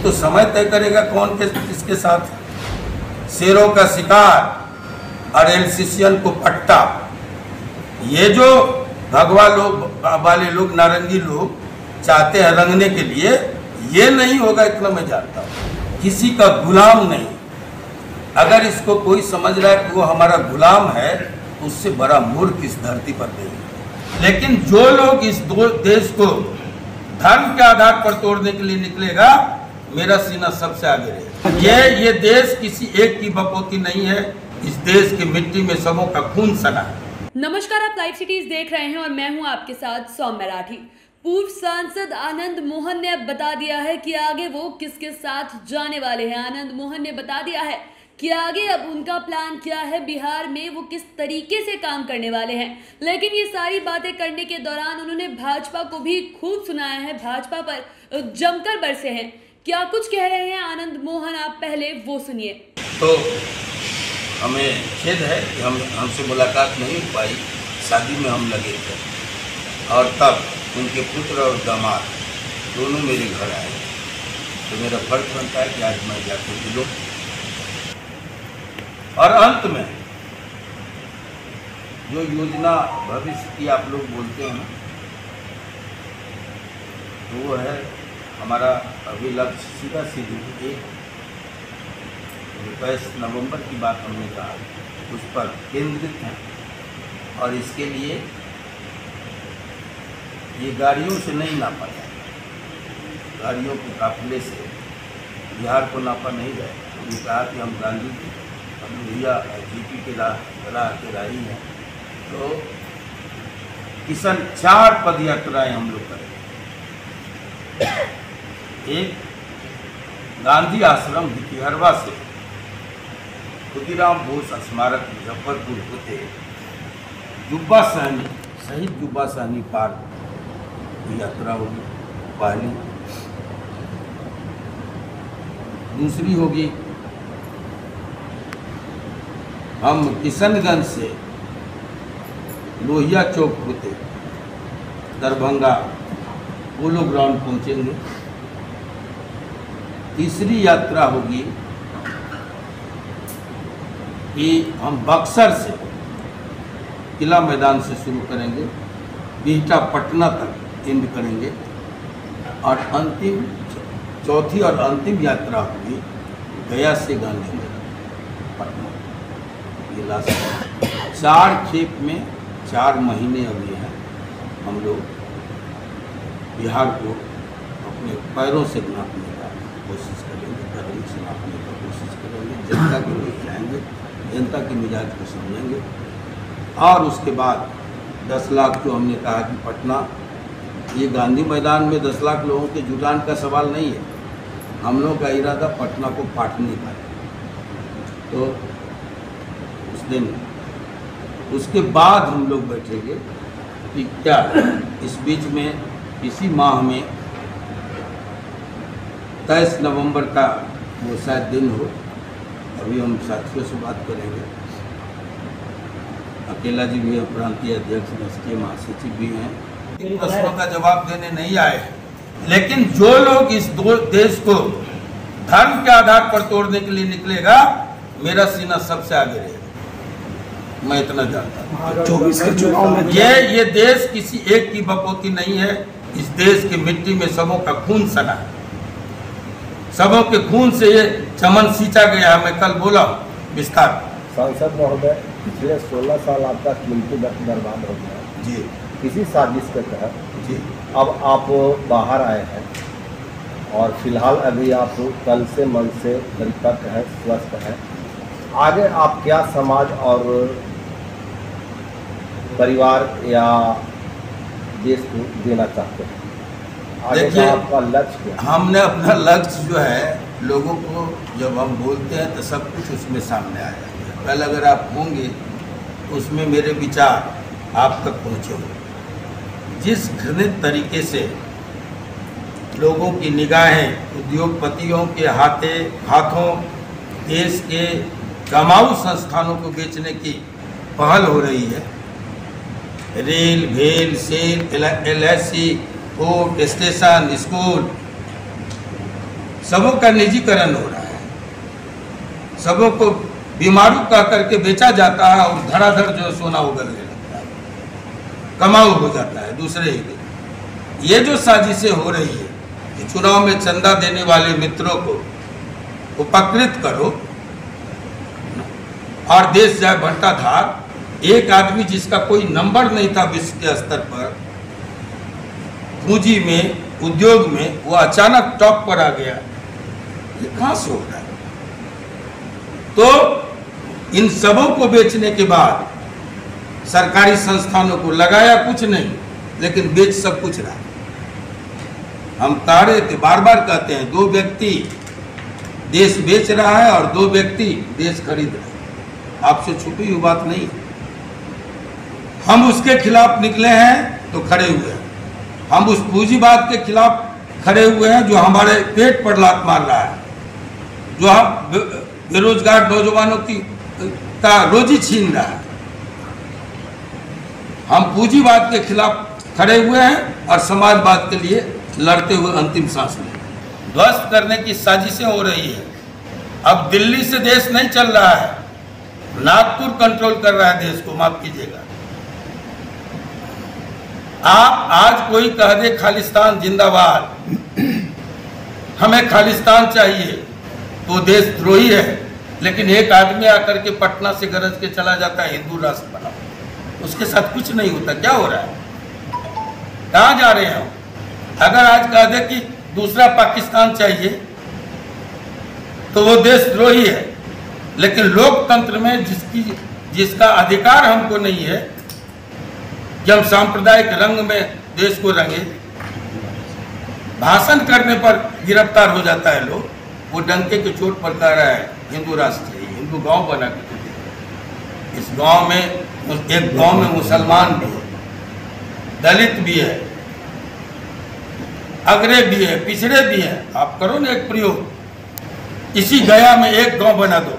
तो समय तय करेगा कौन किसके साथ। शेरों का शिकार और एलसीसीएन को पट्टा, ये जो भगवा लोग वाले लोग, नारंगी लोग चाहते हैं रंगने के लिए, ये नहीं होगा इतना मैं जानता हूँ। किसी का गुलाम नहीं। अगर इसको कोई समझ रहा है कि वो हमारा गुलाम है, उससे बड़ा मूर्ख इस धरती पर नहीं है। लेकिन जो लोग इस देश को धर्म के आधार पर तोड़ने के लिए निकलेगा, मेरा सीना सबसे आगे रहेगा। ये देश किसी एक की बकौती नहीं है। इस देश की मिट्टी में सबों का खून सना है। नमस्कार, आप लाइव सिटीज देख रहे हैं और मैं हूं आपके साथ सौम्या राठी। पूर्व सांसद आनंद मोहन ने अब बता दिया है कि आगे वो किसके साथ जाने वाले हैं। आनंद मोहन ने बता दिया है कि आगे अब उनका प्लान क्या है, बिहार में वो किस तरीके से काम करने वाले हैं। लेकिन ये सारी बातें करने के दौरान उन्होंने भाजपा को भी खूब सुनाया है, भाजपा पर जमकर बरसे हैं। क्या कुछ कह रहे हैं आनंद मोहन, आप पहले वो सुनिए। तो हमें खेद है कि हमसे मुलाकात नहीं हो पाई। शादी में हम लगे थे और तब उनके पुत्र और दामाद दोनों मेरे घर आए। तो मेरा फर्ज बनता है कि आज मैं जाकर मिलूं। और अंत में जो योजना भविष्य की आप लोग बोलते हैं, तो वो है हमारा अभी लक्ष्य सीधा सीधी 21 नवंबर की बात हमने कहा, उस पर केंद्रित है। और इसके लिए ये गाड़ियों से नहीं नापा जाएगा, गाड़ियों के काफिले से बिहार को नापा नहीं जाएगा। उन्होंने कहा कि हम गांधी जी, हम लोहिया जीपी के राह के राही हैं, तो किसान 4 पद यात्राएँ हम लोग करेंगे। एक गांधी आश्रम भितिहरवा से खुदीराम बोस स्मारक मुजफ्फरपुर होते जुब्बा सहनी, शहीद जुब्बा सहनी पार्क की यात्रा होगी पहली। दूसरी होगी हम किशनगंज से लोहिया चौक होते दरभंगा पोलो ग्राउंड पहुंचेंगे। तीसरी यात्रा होगी कि हम बक्सर से किला मैदान से शुरू करेंगे, बिहटा पटना तक एंड करेंगे। और अंतिम चौथी और अंतिम यात्रा होगी गया से गांधी मैदान पटना। ये लास्ट 4 खेप में 4 महीने अभी हैं। हम लोग बिहार को अपने पैरों से नापने का कोशिश करेंगे, कदम से नापने का कोशिश करेंगे। जनता के लिए जाएंगे, जनता की मिजाज को समझेंगे। और उसके बाद 10 लाख जो हमने कहा कि पटना, ये गांधी मैदान में 10 लाख लोगों के जुटान का सवाल नहीं है। हम लोगों का इरादा पटना को पाटने का है। तो उस दिन, उसके बाद हम लोग बैठेंगे कि क्या इस बीच में इसी माह में 23 नवंबर का वो शायद दिन हो। अभी हम साथियों से बात करेंगे। अकेला जी भी है, प्रांतीय अध्यक्ष, राष्ट्रीय महासचिव भी हैं। इन प्रश्नों का जवाब देने नहीं आए हैं। लेकिन जो लोग इस देश को धर्म के आधार पर तोड़ने के लिए निकलेगा, मेरा सीना सबसे आगे रहेगा। मैं इतना जानता हूँ। 24 के चुनाव में ये देश किसी एक की बकौती नहीं है। इस देश की मिट्टी में सबों का खून सना है। सबों के खून से ये चमन सींचा गया है। मैं कल बोला विस्तार। सांसद महोदय, पिछले 16 साल आपका कीमती वक्त बर्बाद हो गया जी, किसी साजिश के तहत जी। अब आप बाहर आए हैं और फिलहाल अभी आप कल से मन से परिपक्व हैं, स्वस्थ हैं। आगे आप क्या समाज और परिवार या देश को देना चाहते हैं? आगे का आपका लक्ष्य क्या? हमने अपना लक्ष्य जो है, लोगों को जब हम बोलते हैं तो सब कुछ उसमें सामने आ जाता है। कल अगर आप होंगे तो उसमें मेरे विचार आप तक पहुँचे होंगे। जिस घृणित तरीके से लोगों की निगाहें उद्योगपतियों के हाथों देश के कमाऊ संस्थानों को बेचने की पहल हो रही है। रेल, भेल, SAIL, LIC, port, station, school, सबों का निजीकरण हो रहा है, सबों को बीमारू कह करके बेचा जाता है और धड़ाधड़ जो सोना उगलने लगता है, कमाऊ हो जाता है दूसरे ही दिन। ये जो साजिशें हो रही है कि चुनाव में चंदा देने वाले मित्रों को उपकृत करो और देश जाए भट्टाधार। एक आदमी जिसका कोई नंबर नहीं था विश्व के स्तर पर, पूंजी में, उद्योग में, वो अचानक टॉप पर आ गया। ये कहां से हो रहा है? तो इन सबों को बेचने के बाद सरकारी संस्थानों को लगाया कुछ नहीं, लेकिन बेच सब कुछ रहा। हम कह रहे थे, बार बार कहते हैं, 2 व्यक्ति देश बेच रहा है और 2 व्यक्ति देश खरीद रहे हैं। आपसे छुपी हुई बात नहीं। हम उसके खिलाफ निकले हैं तो खड़े हुए हैं। हम उस पूंजीवाद के खिलाफ खड़े हुए हैं जो हमारे पेट पर लात मार रहा है, जो बेरोजगार नौजवानों की का रोजी छीन रहा है। हम पूंजीवाद के खिलाफ खड़े हुए हैं और समाजवाद के लिए लड़ते हुए अंतिम सांस लें। ध्वस्त करने की साजिशें हो रही है। अब दिल्ली से देश नहीं चल रहा है, नागपुर कंट्रोल कर रहा है देश को, माफ कीजिएगा। आप आज कोई कह दे खालिस्तान जिंदाबाद, हमें खालिस्तान चाहिए, तो देशद्रोही है। लेकिन एक आदमी आकर के पटना से गरज के चला जाता है हिंदू राष्ट्र बनाओ, उसके साथ कुछ नहीं होता। क्या हो रहा है? कहाँ जा रहे हैं हम? अगर आज कह दे कि दूसरा पाकिस्तान चाहिए तो वो देशद्रोही है। लेकिन लोकतंत्र में जिसका अधिकार हमको नहीं है कि हम सांप्रदायिक रंग में देश को रंगे, भाषण करने पर गिरफ्तार हो जाता है लोग। वो डंके के चोट पर कह रहा है हिंदू राष्ट्र चाहिए, हिंदू गांव बना के। इस गांव में, एक गांव में मुसलमान भी है, दलित भी है, अगरे भी है, पिछड़े भी हैं। आप करो ना एक प्रयोग, इसी गया में एक गांव बना दो,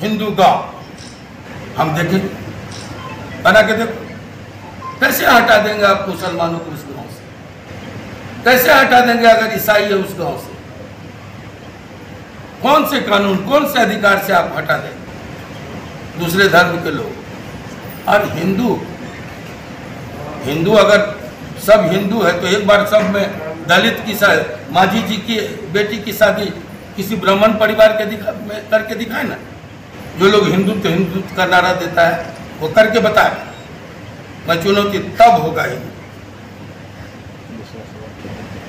हिंदू गांव, हम देखें, बना के देखो। कैसे हटा देंगे आप मुसलमानों को उस गांव से? कैसे हटा देंगे अगर ईसाई है उस गांव से? कौन से कानून, कौन से अधिकार से आप हटा देंगे दूसरे धर्म के लोग? और हिंदू अगर सब हिंदू है तो एक बार सब में दलित की शादी, मांझी जी की बेटी की शादी किसी ब्राह्मण परिवार के करके दिखाए ना। जो लोग हिंदुत्व का नारा देता है वो करके बताए। मैं चुनौती तब होगा ही।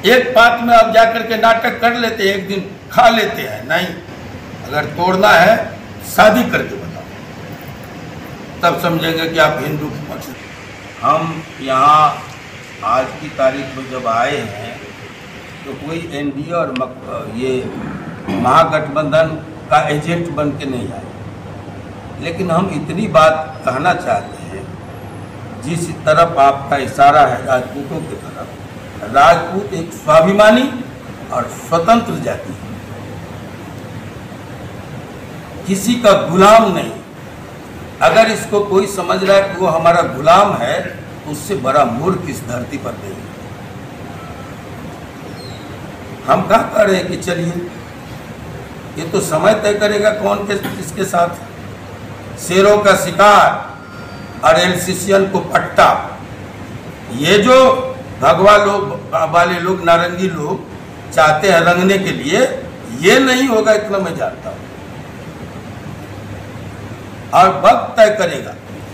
एक बात में आप जाकर के नाटक कर लेते हैं, एक दिन खा लेते हैं, नहीं। अगर तोड़ना है शादी करके बताओ, तब समझेंगे कि आप हिंदू के पक्ष। हम यहाँ आज की तारीख में जब आए हैं तो कोई एनडीए और ये महागठबंधन का एजेंट बन के नहीं आए। लेकिन हम इतनी बात कहना चाहते हैं, जिस तरफ आपका इशारा है राजपूतों की तरफ, राजपूत एक स्वाभिमानी और स्वतंत्र जाति है, किसी का गुलाम नहीं। अगर इसको कोई समझ रहा है कि वो हमारा गुलाम है, उससे बड़ा मूर्ख इस धरती पर नहीं है। हम क्या कह रहे हैं कि चलिए, ये तो समय तय करेगा कौन किसके साथ। शेरों का शिकार और एलसीसीएन को पट्टा। ये जो भगवा लोग वाले लोग, नारंगी लोग चाहते हैं रंगने के लिए, ये नहीं होगा, इतना मैं जानता हूँ। और वक्त तय करेगा।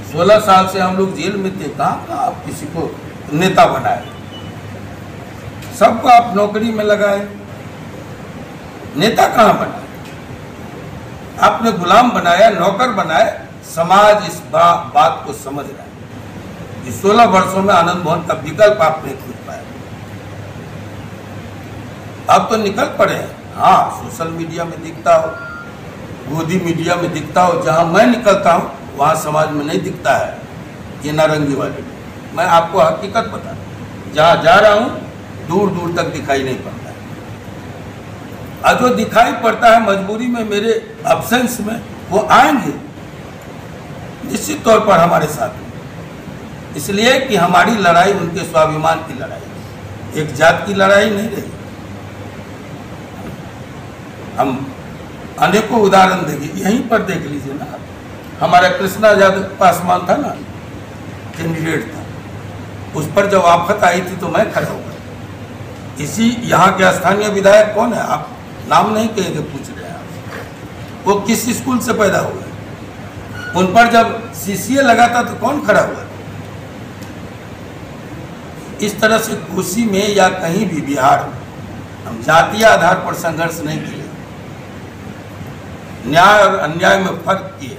16 साल से हम लोग जेल में थे, कहाँ आप किसी को नेता बनाए? सबको आप नौकरी में लगाए, नेता कहाँ बनाए? आपने गुलाम बनाया, नौकर बनाए। समाज इस बात को समझ रहा है। इस 16 वर्षों में आनंद मोहन का विकल्प आप नहीं खोज पाए। अब तो निकल पड़े हैं। हाँ, सोशल मीडिया में दिखता हो, गोदी मीडिया में दिखता हो, जहाँ मैं निकलता हूँ वहाँ समाज में नहीं दिखता है ये नारंगी वाले। मैं आपको हकीकत बता, जहाँ जा रहा हूँ दूर दूर तक दिखाई नहीं पड़ता है। और जो दिखाई पड़ता है मजबूरी में, मेरे अब्सेंस में, वो आएंगे निश्चित तौर पर हमारे साथ। इसलिए कि हमारी लड़ाई उनके स्वाभिमान की लड़ाई, एक जात की लड़ाई नहीं रही। हम अनेकों उदाहरण देंगे, यहीं पर देख लीजिए ना। हमारा कृष्णा यादव पासवान था ना, कैंडिडेट था, उस पर जब आफत आई थी तो मैं खड़ा हुआ। इसी यहाँ के स्थानीय विधायक कौन है, आप नाम नहीं कहेंगे, पूछ रहे हैं आप, वो किस स्कूल से पैदा हुए, उन पर जब सीसीए लगा था तो कौन खड़ा हुआ। इस तरह से कोसी में या कहीं भी बिहार में हम जातीय आधार पर संघर्ष नहीं किए, न्याय और अन्याय में फर्क किए,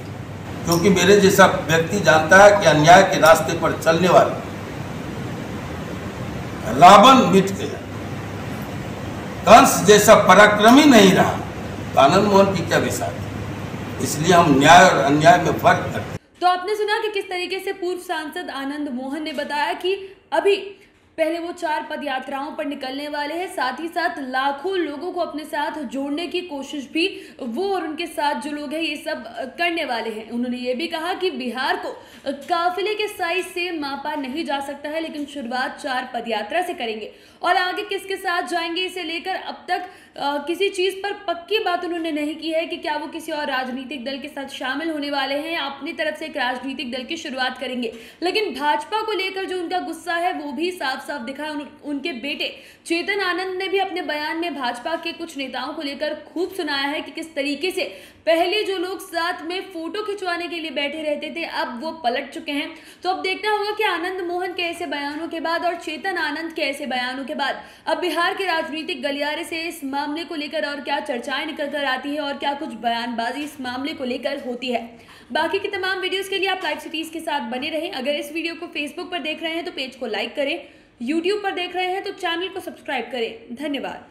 क्योंकि मेरे जैसा व्यक्ति जानता है कि अन्याय के रास्ते पर चलने वाले रावण मिट गया, कंस जैसा पराक्रमी नहीं रहा, तो आनंद मोहन की क्या विशाल। इसलिए हम न्याय और अन्याय में फर्क करते हैं। तो आपने सुना कि किस तरीके से पूर्व सांसद आनंद मोहन ने बताया कि अभी पहले वो 4 पद यात्राओं पर निकलने वाले हैं, साथ ही साथ लाखों लोगों को अपने साथ जोड़ने की कोशिश भी वो और उनके साथ जो लोग हैं ये सब करने वाले हैं। उन्होंने ये भी कहा कि बिहार को काफिले के साइज से मापा नहीं जा सकता है, लेकिन शुरुआत 4 पद यात्रा से करेंगे और आगे किसके साथ जाएंगे इसे लेकर अब तक किसी चीज पर पक्की बात उन्होंने नहीं की है कि क्या वो किसी और राजनीतिक दल के साथ शामिल होने वाले हैं या अपनी तरफ से एक राजनीतिक दल की शुरुआत करेंगे। लेकिन भाजपा को लेकर जो उनका गुस्सा है वो भी साफ साफ दिखा है। उनके बेटे चेतन आनंद ने भी अपने बयान में भाजपा के कुछ नेताओं को लेकर खूब सुनाया है कि किस तरीके से पहले जो लोग साथ में फोटो खिंचवाने के लिए बैठे रहते थे अब वो पलट चुके हैं। तो अब देखना होगा कि आनंद मोहन के ऐसे बयानों के बाद और चेतन आनंद के ऐसे बयानों के बाद अब बिहार के राजनीतिक गलियारे से इस मामले को लेकर और क्या चर्चाएं निकल कर आती है और क्या कुछ बयानबाजी इस मामले को लेकर होती है। बाकी की तमाम वीडियोस के लिए आप लाइव सिटीज के साथ बने रहें। अगर इस वीडियो को फेसबुक पर देख रहे हैं तो पेज को लाइक करें, यूट्यूब पर देख रहे हैं तो चैनल को सब्सक्राइब करें। धन्यवाद।